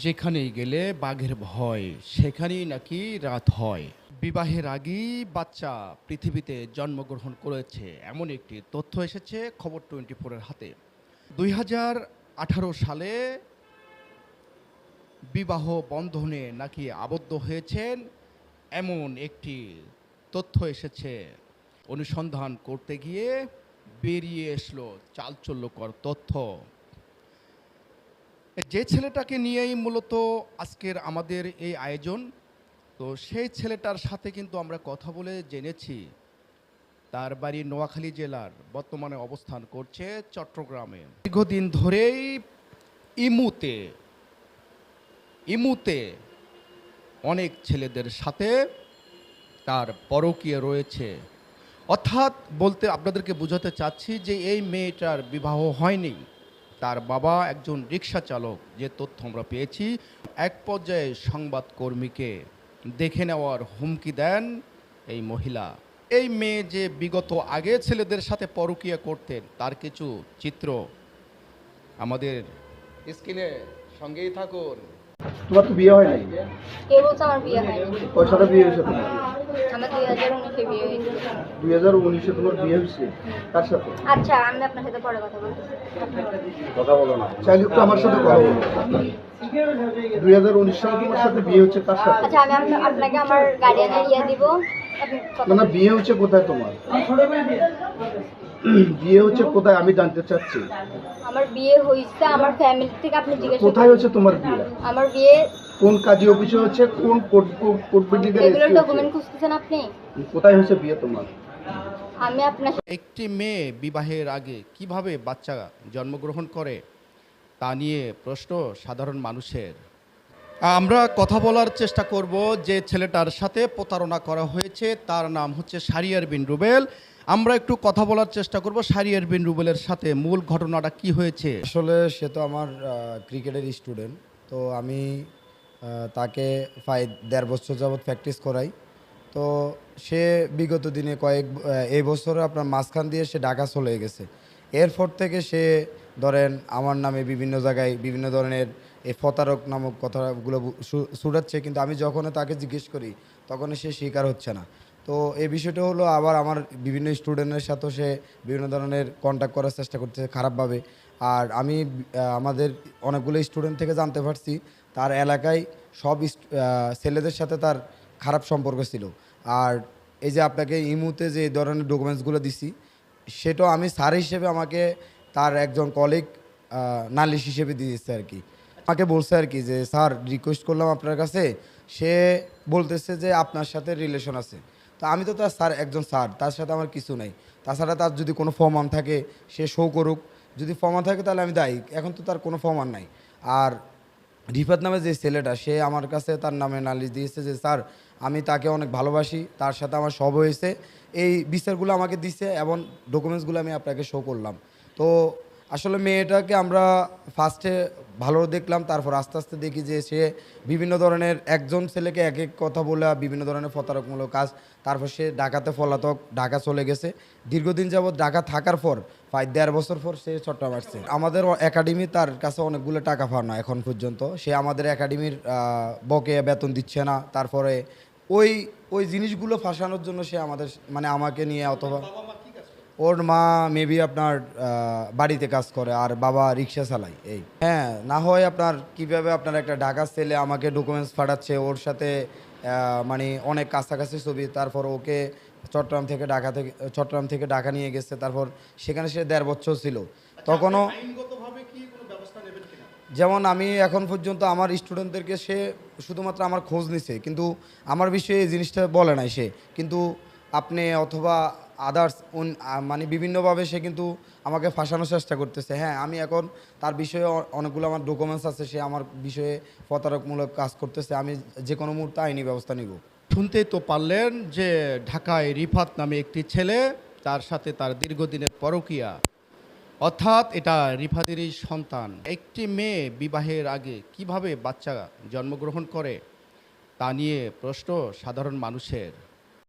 যেখানেই গেলে বাঘের ভয়, সেখানেই নাকি রাত হয়। বিবাহের আগেই বাচ্চা পৃথিবীতে জন্মগ্রহণ করেছে, এমন একটি তথ্য এসেছে খবর 24 এর হাতে। 2018 সালে বিবাহ বন্ধনে নাকি আবদ্ধ হয়েছেন, এমন একটি তথ্য এসেছে। অনুসন্ধান করতে গিয়ে বেরিয়ে এসলো চাঞ্চল্যকর তথ্য। যে ছেলেটাকে নিয়েই মূলত আজকের আমাদের এই আয়োজন, তো সেই ছেলেটার সাথে কিন্তু আমরা কথা বলে জেনেছি তার বাড়ি নোয়াখালী জেলার, বর্তমানে অবস্থান করছে চট্টগ্রামে। দীর্ঘদিন ধরেই ইমুতে ইমুতে অনেক ছেলেদের সাথে তার পরকীয়া রয়েছে। অর্থাৎ বলতে আপনাদেরকে বোঝাতে চাচ্ছি যে এই মেয়েটার বিবাহ হয়নি। তার বাবা একজন রিক্সা চালক, যে তথ্য আমরা পেয়েছি। এক পর্যায়ে সংবাদকর্মীকে দেখে নেওয়ার হুমকি দেন এই মহিলা। এই মেয়ে যে বিগত আগে ছেলেদের সাথে পরকীয়া করতেন, তার কিছু চিত্র আমাদের স্ক্রিনে, সঙ্গেই থাকুন। তোমার তো বিয়ে হয় নাই? কে বলছে আমার বিয়ে হয়নি? কয় সালে বিয়ে হয়েছে তোমার? আমার 2019-এ বিয়ে হয়েছে। 2019-এ তোমার বিয়ে হয়েছে? কার সাথে? আচ্ছা, আমি আপনার সাথে পরে কথা বলতেছি। কথা বলো না, চাইলে একটু আমার সাথে কথা বলো। 2019 সালে তোমার সাথে বিয়ে হচ্ছে কার সাথে? আচ্ছা, আমি আপনাকে আমার গার্ডিয়ানের দিব। না, বিয়ে হচ্ছে কোথায় তোমার? বিয়ে হচ্ছে কোথায় আমি জানতে চাচ্ছি। আমার বিয়ে হইছে আমার ফ্যামিলি থেকে, আপনি জিজ্ঞেস করুন। কোথায় হচ্ছে তোমার বিয়ে? আমার বিয়ে কোন কাজী অফিসে হচ্ছে? কোন কোর্ট বিল্ডিং এর? এগুলো ডকুমেন্ট খুঁজতেছেন আপনি? কোথায় হচ্ছে বিয়ে তোমার? আমি আপনার একটি মেয়ে বিবাহের আগে কিভাবে বাচ্চা জন্মগ্রহণ করে, তা নিয়ে প্রশ্ন সাধারণ মানুষের। আমরা কথা বলার চেষ্টা করব যে ছেলেটার সাথে প্রতারণা করা হয়েছে, তার নাম হচ্ছে শাহরিয়ার বিন রুবেল। আমরা একটু কথা বলার চেষ্টা করব শাহরিয়ার বিন রুবেলের সাথে, মূল ঘটনাটা কি হয়েছে। আসলে সে তো আমার ক্রিকেটের স্টুডেন্ট। তো আমি তাকে 1.5 বছর যাবৎ প্র্যাকটিস করাই। তো সে বিগত দিনে এই বছরে আপনার মাঝখান দিয়ে সে ঢাকা চলে গেছে। এরপর থেকে সে ধরেন আমার নামে বিভিন্ন জায়গায় বিভিন্ন ধরনের এই প্রতারক নামক কথাগুলো ছুটাচ্ছে, কিন্তু আমি যখন তাকে জিজ্ঞেস করি তখন সে স্বীকার হচ্ছে না। তো এই বিষয়টা হলো, আবার আমার বিভিন্ন স্টুডেন্টের সাথেও সে বিভিন্ন ধরনের কন্ট্যাক্ট করার চেষ্টা করতেছে খারাপভাবে। আর আমি আমাদের অনেকগুলো স্টুডেন্ট থেকে জানতে পারছি তার এলাকায় সব ছেলেদের সাথে তার খারাপ সম্পর্ক ছিল। আর এই যে আপনাকে ইমুতে যে ধরনের ডকুমেন্টসগুলো দিছি, সেটাও আমি স্যার হিসেবে আমাকে তার একজন কলিগ নালিশ হিসেবে দিয়েছে আর কি। আমাকে বলছে আর কি যে স্যার রিকোয়েস্ট করলাম আপনার কাছে, সে বলতেছে যে আপনার সাথে রিলেশন আছে। তো আমি তো তার স্যার, একজন স্যার, তার সাথে আমার কিছু নাই। তাছাড়া তার যদি কোনো ফর্মান থাকে সে শো করুক, যদি ফর্মান থাকে তাহলে আমি দায়ী। এখন তো তার কোনো ফর্মান নাই। আর রিফাত নামে যে ছেলেটা, সে আমার কাছে তার নামে নালিশ দিয়েছে যে স্যার আমি তাকে অনেক ভালোবাসি, তার সাথে আমার সব হয়েছে। এই বিচারগুলো আমাকে দিছে এবং ডকুমেন্টসগুলো আমি আপনাকে শো করলাম। তো আসলে মেয়েটাকে আমরা ফার্স্টে ভালো দেখলাম, তারপর আস্তে আস্তে দেখি যে সে বিভিন্ন ধরনের, একজন ছেলেকে এক এক কথা বলে বিভিন্ন ধরনের প্রতারকমূলক কাজ। তারপর সে ঢাকাতে পলাতক, ঢাকা চলে গেছে। দীর্ঘদিন যাবৎ ঢাকা থাকার পর 1.5 বছর পর সে চট্টগ্রাম আসছে। আমাদের একাডেমি তার কাছে অনেকগুলো টাকা পাওনা এখন পর্যন্ত। সে আমাদের একাডেমির বকেয়া বেতন দিচ্ছে না। তারপরে ওই ওই জিনিসগুলো ফাঁসানোর জন্য সে আমাদের মানে আমাকে নিয়ে, অথবা ওর মা মেবি আপনার বাড়িতে কাজ করে আর বাবা রিক্সা চালায়। এই হ্যাঁ, না হয় আপনার কিভাবে আপনার একটা ঢাকা ছেলে আমাকে ডকুমেন্টস পাঠাচ্ছে, ওর সাথে মানে অনেক কাছাকাছি ছবি। তারপর ওকে চট্টগ্রাম থেকে ঢাকা নিয়ে গেছে। তারপর সেখানে সে 1.5 বছর ছিল। তখনও যেমন আমি এখন পর্যন্ত আমার স্টুডেন্টদেরকে সে শুধুমাত্র আমার খোঁজ নিছে, কিন্তু আমার বিষয়ে এই জিনিসটা বলে নাই সে। কিন্তু আপনি অথবা আদার্স মানে বিভিন্নভাবে সে কিন্তু আমাকে ফাঁসানোর চেষ্টা করতেছে। হ্যাঁ, আমি এখন তার বিষয়ে অনেকগুলো আমার ডকুমেন্টস আছে, সে আমার বিষয়ে প্রতারকমূলক কাজ করতেছে। আমি যে কোনো মুহূর্তে আইনি ব্যবস্থা নিব। শুনতেই তো পারলেন যে ঢাকায় রিফাত নামে একটি ছেলে, তার সাথে তার দীর্ঘদিনের পরকীয়া। অর্থাৎ এটা রিফাতেরই সন্তান। একটি মেয়ে বিবাহের আগে কিভাবে বাচ্চা জন্মগ্রহণ করে, তা নিয়ে প্রশ্ন সাধারণ মানুষের।